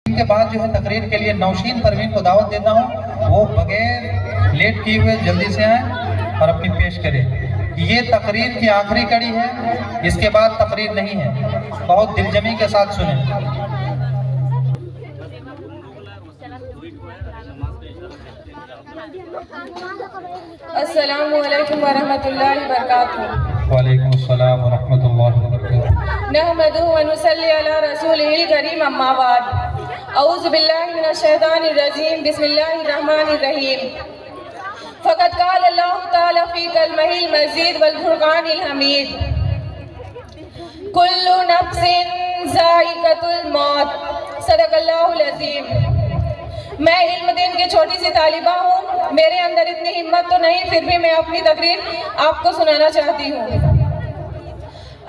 کے بعد جو ہے تقریر کے لیے نوشین پروین کو دعوت دیتا ہوں، وہ بغیر لیٹ کیے ہوئے جلدی سے آئیں اور اپنی پیش کریں۔ یہ تقریر کی آخری کڑی ہے، اس کے بعد تقریر نہیں ہے، بہت دل جمی کے ساتھ سنیں۔ السلام علیکم ورحمۃ اللہ وبرکاتہ۔ وعلیکم السلام ورحمۃ اللہ وبرکاتہ۔ نحمدہ ونصلی علی رسولہ الکریم، اما بعد، اعوذ باللہ من الشیطان الرجیم، بسم اللہ الرحمن الرحیم۔ فقد قال اللہ تعالی فی کلمہ المجید والفرقان الحمید، کل نفس ذائقۃ الموت، صدق اللہ العظیم۔ میں علم دین کی چھوٹی سی طالبہ ہوں، میرے اندر اتنی ہمت تو نہیں، پھر بھی میں اپنی تقریر آپ کو سنانا چاہتی ہوں۔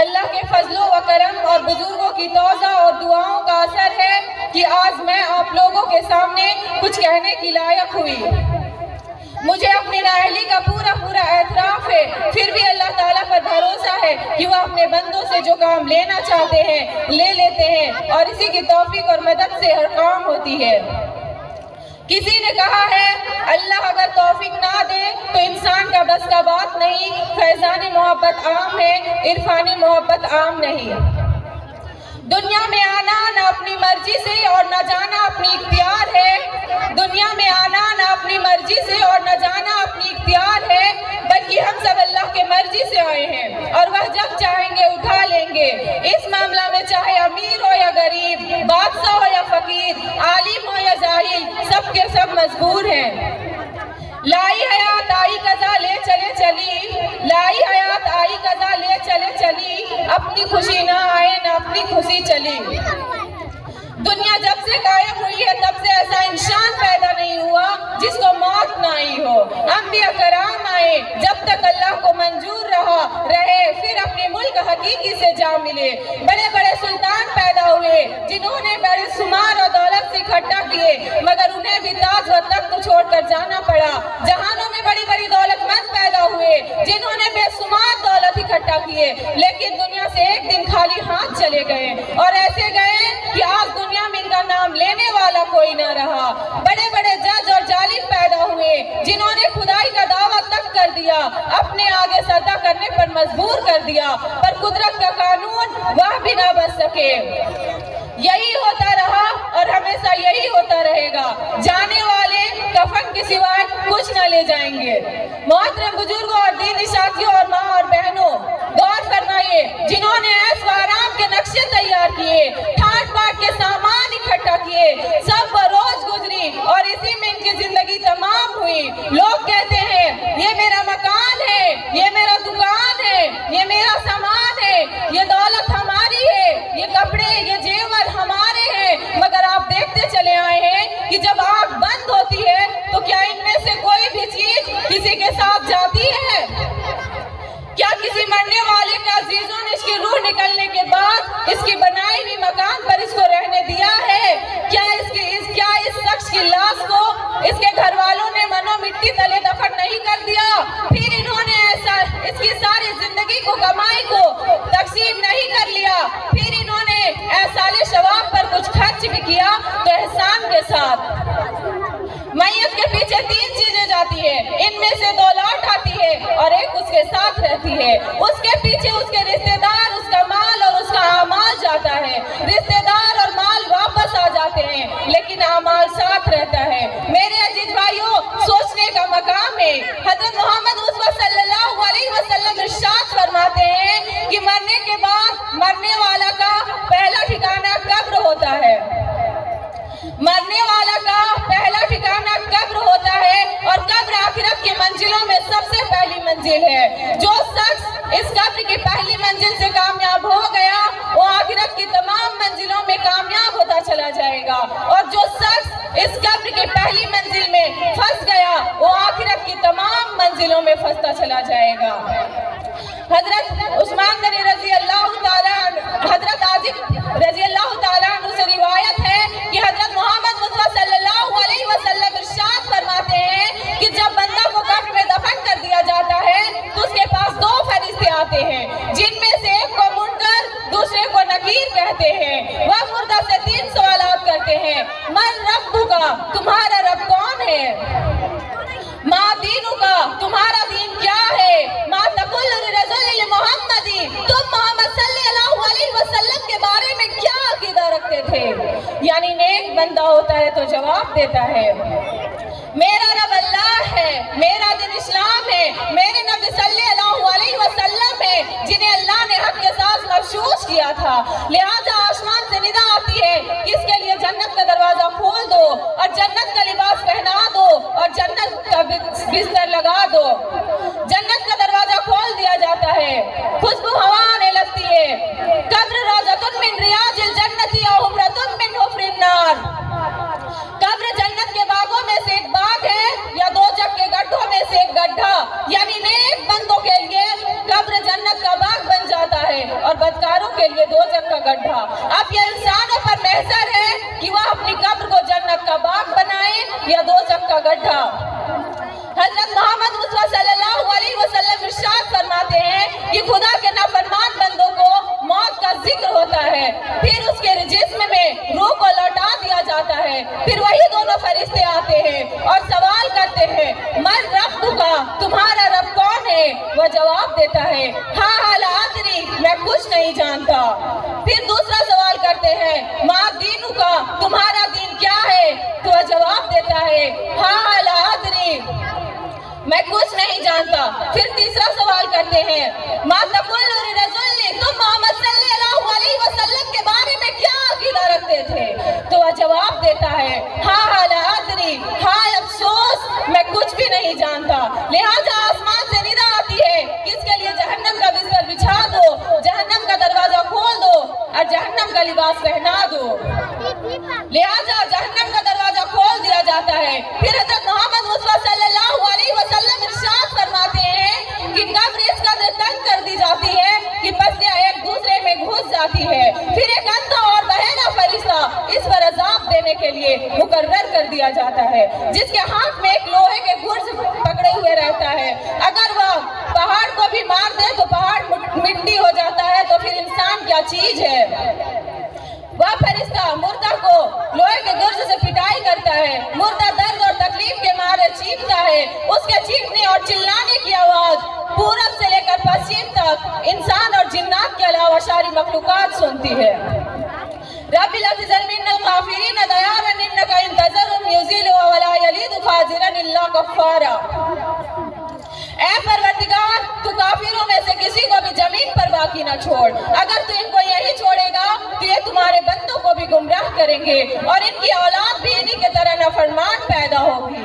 اللہ کے فضل و کرم اور بزرگوں کی توجہ اور دعاؤں کا اثر ہے کہ آج میں آپ لوگوں کے سامنے کچھ کہنے کی لائق ہوئی۔ مجھے اپنی نااہلی کا پورا اعتراف ہے، پھر بھی اللہ تعالیٰ پر بھروسہ ہے کہ وہ اپنے بندوں سے جو کام لینا چاہتے ہیں لے لیتے ہیں، اور اسی کی توفیق اور مدد سے ہر کام ہوتی ہے۔ کسی نے کہا ہے اللہ اگر توفیق نہ دے تو انسان کا بس کا بات نہیں، فیضان محبت عام ہے، عرفانی محبت عام نہیں۔ دنیا میں آنا نہ اپنی مرضی سے اور نہ جانا اپنی اختیار ہے، دنیا میں آنا نہ اپنی مرضی سے اور نہ جانا اپنی اختیار ہے، بلکہ ہم سب اللہ کے مرضی سے آئے ہیں، اور وہ جب چاہیں گے اٹھا لیں گے۔ اس معاملہ میں چاہے امیر ہو یا غریب، بادشاہ ہو یا فقیر، عالم ہو یا جاہل، سب کے سب مجبور ہیں۔ لائی حیات آئی قضا لے چلے چلی، لائی حیات آئی قضا لے چلے چلی، اپنی خوشی نہ آئے نہ اپنی خوشی چلی۔ دنیا جب سے قائم ہوئی ہے تب سے ایسا انسان پیدا نہیں ہوا جس کو موت نہ آئی ہو۔ انبیاء کرام آئے، جب تک اللہ کو منظور رہے، پھر اپنے ملک حقیقی سے جا ملے۔ بڑے بڑے سلطان پیدا ہوئے جنہوں نے بڑے شمار اور دولت سے اکٹھا کیے، مگر انہیں بھی تاج و تخت چھوڑ کر جانا پڑا۔ جہانوں میں بڑی بڑی دولت مند پیدا ہوئے جنہوں نے بے شمار دولت اکٹھا کیے، لیکن دنیا سے ایک دن خالی ہاتھ چلے گئے، اور ایسے گئے کہ آج دنیا میں ان کا نام لینے والا کوئی نہ رہا۔ بڑے بڑے جج اور ظالم پیدا ہوئے جنہوں نے خدائی کا دعویٰ تک کر دیا، اپنے آگے سجدہ کرنے پر مجبور کر دیا، پر قدرت کا قانون وہ بھی نہ بچ سکے۔ یہی ہوتا رہا اور ہمیشہ یہی ہوتا رہے گا، جانے والے کفن کے سوائے کچھ نہ لے جائیں گے۔ محترم بزرگوں اور دینی ساتھیوں اور ماں اور بہنوں، غور فرمائیے، جنہوں نے ایش و آرام کے نقشے تیار کیے، ٹھاٹ باٹ کے سامان اکٹھا کیے، سب بروز گزری اور اسی میں ان کی زندگی تمام ہوئی۔ لوگ کہتے ہیں یہ میرا مکان ہے، یہ میرا دکان ہے، یہ میرا سامان ہے، یہ دولت ہماری ہے، یہ کپڑے یہ زیور ہمارے ہیں، مگر آپ دیکھتے چلے آئے ہیں کہ جب آنکھ بند ہوتی ہے تو کیا ان میں سے کوئی بھی چیز کسی کے ساتھ جاتی ہے؟ کیا کسی مرنے والے کے عزیزوں نے اس کی روح نکلنے کے بعد اس کی بنائی ہوئی مکان پر اس کو رہنے دیا ہے؟ کیا اس شخص کی لاش کو اس کے گھر والوں نے منو مٹی تلے دفن نہیں کر دیا؟ پھر انہوں نے اس کی ساری زندگی کو کمائی کو تقسیم نہیں کر لیا؟ پھر انہوں نے احسان ثواب پر کچھ خرچ بھی کیا تو احسان کے ساتھ؟ میت کے پیچھے 3 چیزیں جاتی ہے، ان میں سے 2 لوٹ آتی ہے اور ایک اس کے ساتھ رہتی ہے۔ اس کے پیچھے اس کے رشتہ دار، اس کا مال اور اس کا اعمال جاتا ہے۔ رشتہ دار اور مال واپس آ جاتے ہیں لیکن اعمال ساتھ رہتا ہے۔ میرے عزیز بھائیوں، سوچنے کا مقام ہے۔ حضرت محمد مصطفیٰ صلی اللہ علیہ وسلم ارشاد فرماتے ہیں کہ مرنے کے بعد مرنے والا کا پہلا ٹھکانہ قبر ہوتا ہے۔ مرنے والا کا پہلا ٹھکانہ قبر ہوتا ہے، اور قبر آخرت کی منزلوں میں سب سے پہلی منزل ہے۔ جو شخص اس قبر کی پہلی منزل سے کامیاب ہو گیا وہ آخرت کی تمام منزلوں میں کامیاب ہوتا چلا جائے گا، اور جو شخص اس قبر کی پہلی منزل میں پھنس گیا وہ آخرت کی تمام منزلوں میں پھنستا چلا جائے گا۔ حضرت عثمان غنی رضی اللہ تعالیٰ، حضرت عاصم رضی اللہ تعالیٰ عنہ سے روایت ہے کہ حضرت محمد مصطفیٰ صلی اللہ علیہ وسلم ارشاد فرماتے ہیں کہ جب بندہ کو قبر میں دفن کر دیا جاتا ہے تو اس کے پاس 2 فرشتے آتے ہیں، جن میں سے ایک کو منکر دوسرے کو نکیر नकीर कहते हैं। वह मुर्दा से 3 सवालात करते हैं, मन रब्बुका, तुम्हारा रब कौन है, माँ दीनुका, तुम्हारा दीन क्या है, माँ तकुल रसूल मोहम्मदी, तुम मोहम्मद सल्लल्लाहु अलैहि वसल्लम के बारे में क्या अकीदा रखते थे। यानी नेक बंदा होता है तो जवाब देता है, मेरा रब अल्लाह है, मेरा दिन इस्लाम है, मेरे नबी सल्लल्लाहु अलैहि वसल्लम है जिन्हें अल्लाह ने हक के साथ मखसूस किया था। लिहाजा आसमान से निदा आती है कि इसके लिए जन्नत का दरवाजा खोल दो और जन्नत का लिबास पहना दो और जन्नत का बिस्तर लगा दो। जन्नत का दरवाजा खोल दिया जाता है, खुशबू हवा आने लगती है। कब्र रौज़तुन मिन रियाजिल जन्नति औ हुफ्रतुन मिन हुफ्रिन नार। कब्र जन्नत के बागों में से एक बाग है या दोज़ख के गड्ढों में से एक गड्ढा। यानी नेक बंदों के लिए कब्र जन्नत का बाग बन जाता है और बदकारों के लिए दोज़ख का गड्ढा। अब ये इंसानों पर महसर है कि वह अपनी कब्र को जन्नत का बाग बनाए या दोज़ख का गड्ढा। हज़रत मोहम्मद मुस्तफ़ा सल्लल्लाहु अलैहि वसल्लम इरशाद फरमाते हैं कि खुदा के नाफरमान बंदों को मौत का जिक्र होता है, फिर उसके जिस्म में रूह को लौटा दिया जाता है, फिर वही दोनों फरिश्ते आते हैं और सवाल करते हैं, मन रब्बुका, तुम्हारा रब कौन है। वह जवाब देता है, हाँ हाँ ला अदरी, मैं कुछ नहीं जानता। फिर दूसरा सवाल करते हैं, माँ दीनुका, तुम्हारा दीन क्या है। तो वह जवाब देता है, हाँ हाँ ला अदरी, मैं कुछ नहीं जानता। फिर तीसरा सवाल करते हैं, माँ तकुल रसूल, तुम मोहम्मद सल्लल्लाहु अलैहि वसल्लम के बारे में क्या अकीदा रखते थे। तो वह जवाब देता है, हाँ हाँ ला अदरी, हाँ अफसोस, मैं कुछ भी नहीं जानता। लिहाजा आसमान से निदा आती है कि इसके लिए जहन्नम का बिस्तर बिछा दो, जहन्नम का दरवाजा खोल दो और जहन्नम का लिबास पहना दो। लिहाजा जहन्नम का दरवाजा खोल दिया जाता है। फिर हज़रत मोहम्मद मुस्तफ़ा सल्लल्लाहु अलैहि वसल्लम इरशाद फरमाते हैं कि कब्र इस कदर तंग कर दी जाती है कि पसलियां एक दूसरे में घुस जाती है। फिर एक अंधा और बहरा फरिश्ता इस पर अजाब देने के लिए मुकर्रर कर दिया जाता है, जिसके हाथ में एक लोहे के गुर्ज पकड़े हुए रहता है। अगर वह पहाड़ को भी मार दे तो पहाड़ मिट्टी हो जाता है, तो फिर इंसान क्या चीज है। वह फरिश्ता मुर्दा को लोहे के गुर्ज से पिटाई करता है, मुर्दा दर्द और तकलीफ के मारे चीखता है। उसके चीखने और चिल्लाने की आवाज पूरब से लेकर पश्चिम तक इंसान और जिन्नात के अलावा सारी मखलूकात सुनती है। रब्बिल अज़्ज़ल मिन्नल काफिरीन दयारन इन्नका इंतज़रुम युज़िलु व ला यलीदु फाजिरन इल्ला कफ़ारा। ऐ परवरदिगार, तू काफिरों में से किसी को भी जमीन पर बाकी न छोड़। अगर तू इनको यही छोड़ेगा तो ये तुम्हारे बंदों को भी गुमराह करेंगे और इनकी औलाद भी इन्हीं के तरह नाफरमान पैदा होगी।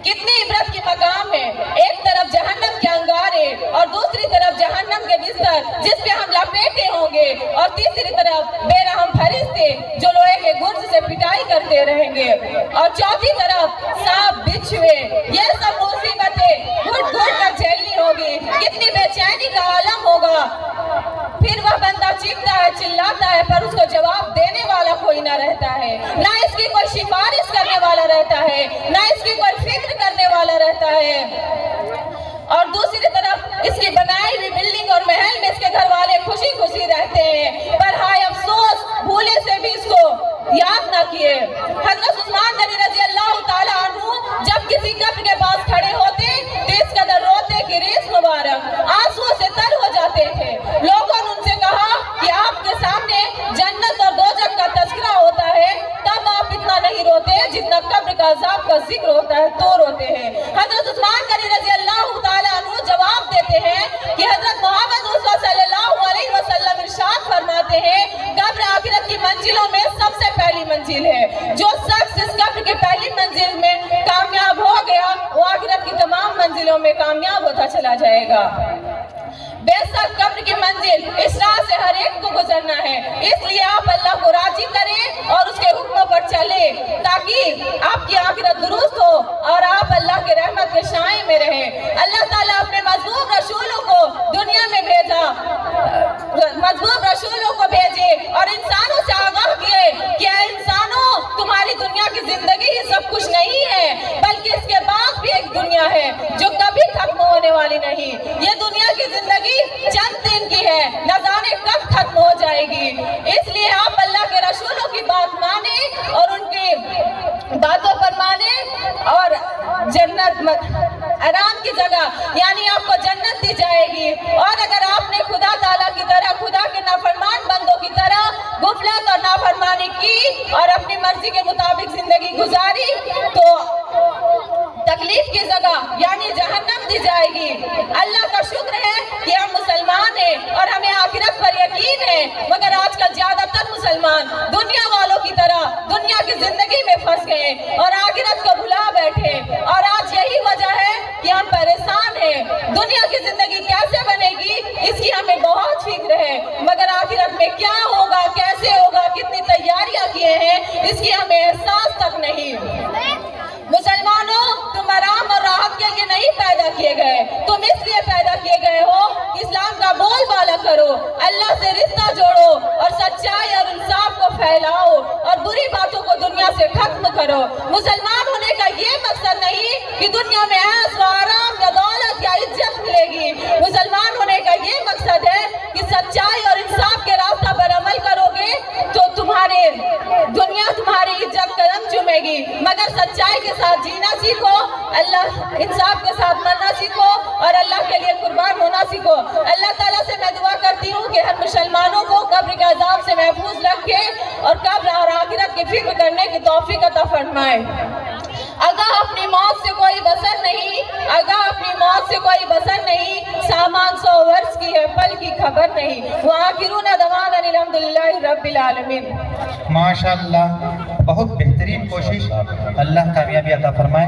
कितनी इबरत की मकाम है, एक तरफ जहन्नम के अंगारे और दूसरी तरफ जहन्नम के बिस्तर जिस पे हम लपेटे होंगे और तीसरी तरफ बेरहम फरिश्ते जो लोहे के गुर्ज से पिटाई करते रहेंगे और चौथी तरफ सांप बिच्छुए। ये सब मुसीबतें घुट घुट कर झेलनी होगी। कितनी बेचैनी का आलम होगा। फिर वह बंदा चीखता है, चिल्लाता है, पर उसको जवाब देने वाला कोई ना रहता है, ना इसकी कोई सिफारिश करने वाला रहता है, ना इसकी कोई फिक्र करने वाला रहता है। और दूसरी तरफ इसकी बनाई हुई बिल्डिंग और महल में इसके घर वाले खुशी खुशी रहते हैं, पर हाय अफसोस, भूले से भी इसको याद ना किए। हज़रत उस्मान गनी रज़ी अल्लाह ताला अन्हु जब किसी कब्र के पास खड़े होते तो इस कदर रोते कि रेस मुबारक आंसुओं से तर हो जाते थे। लोगों ने उनसे कहा कि आपके सामने जन्नत और दोज़ख का तज़किरा होता है, तब आप इतना नहीं रोते जितना कब्र का अज़ाब का जिक्र होता है तो रोते हैं। हज़रत उस्मान गनी रज़ी अल्लाह ताला अन्हु जवाब देते हैं कि हज़रत मोहम्मद मुस्तफ़ा सल्लल्लाहु अलैहि वसल्लम इरशाद फरमाते हैं, कब्र आखिरत की मंजिलों में सबसे पहली मंजिल है। जो शख्स इस कब्र की पहली मंजिल में कामयाब हो गया वो आखिरत की तमाम मंजिलों में कामयाब होता चला जाएगा। बेशक कब्र की मंजिल इस राह से हर एक को गुजरना है, इसलिए आप अल्लाह को राजी करें और उसके हुक्मों पर चले ताकि आपकी आखिरत दुरुस्त हो और आप अल्लाह के रहमत के छाए में रहें। अल्लाह ताला अपने मज़बूब रसूलों को दुनिया में भेजा, मज़बूब रसूलों को भेजे और इंसानों से आगाह किए कि इंसानों, तुम्हारी दुनिया की जिंदगी ही सब कुछ नहीं है, बल्कि इसके बाद भी एक दुनिया है जो कभी खत्म होने वाली नहीं। ये दुनिया की जिंदगी चंद दिन की है, न जाने कब खत्म हो जाए। आजकल ज्यादातर मुसलमान दुनिया वालों की तरह दुनिया की जिंदगी में फंस गए और आखिरत को भुला बैठे, और आज यही वजह है कि हम परेशान हैं। दुनिया की जिंदगी कैसे बनेगी इसकी हमें बहुत फिक्र है, मगर आखिरत में क्या होगा, कैसे होगा, कितनी तैयारियां किए हैं इसकी हमें एहसास तक नहीं। मुसलमानों, तुम आराम और राहत के लिए नहीं पैदा किए गए, तुम इसलिए पैदा किए गए हो कि इस्लाम का बोलबाला करो, अल्लाह से रिश्ता जोड़ो और सच्चाई और इंसाफ को फैलाओ और बुरी बातों को दुनिया से खत्म करो। मुसलमान होने का ये मकसद नहीं कि दुनिया में ऐश व आराम या दौलत या इज्जत मिलेगी। मुसलमान होने का ये मकसद है कि सच्चाई और इंसाफ के रास्ता पर अमल करोगे तो तुम्हारे दुनिया तुम्हारी इज्जत कदम चूमेगी, मगर सच्चाई के साथ जीना सीखो, अल्लाह इंसाफ के साथ मरना सीखो और अल्लाह के लिए कुर्बान होना सीखो। अल्लाह ताला से मैं दुआ करती हूँ कि हर मुसलमानों को कब्र के अज़ाब से महफूज रखे और कब्र और आखिरत की फिक्र करने की तौफीक अता फरमाए। अगर अपनी मौत से कोई बसर नहीं, अगर अपनी मौत से कोई बसर नहीं, सामान 100 वर्ष की है, पल की खबर नहीं। व आखिरुना दवाना अल्हम्दुलिल्लाहि रब्बिल आलमीन। माशाअल्लाह, बहुत बेहतरीन कोशिश, अल्लाह कामयाबी अता फरमाए।